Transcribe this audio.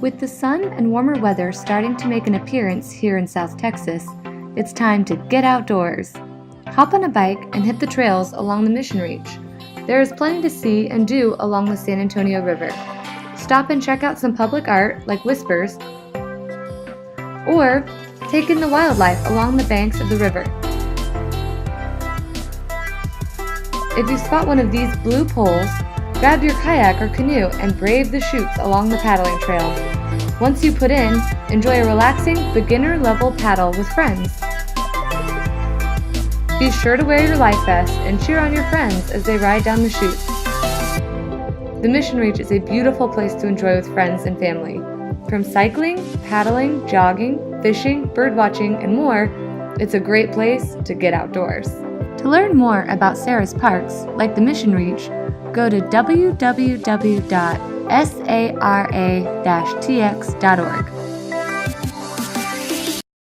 With the sun and warmer weather starting to make an appearance here in South Texas, it's time to get outdoors. Hop on a bike and hit the trails along the Mission Reach. There is plenty to see and do along the San Antonio River. Stop and check out some public art like Whispers, or take in the wildlife along the banks of the river. If you spot one of these blue poles, grab your kayak or canoe and brave the chutes along the paddling trail. Once you put in, enjoy a relaxing, beginner-level paddle with friends. Be sure to wear your life vest and cheer on your friends as they ride down the chutes. The Mission Reach is a beautiful place to enjoy with friends and family. From cycling, paddling, jogging, fishing, birdwatching, and more, it's a great place to get outdoors. To learn more about Sarah's parks, like the Mission Reach, go to www.sara-tx.org.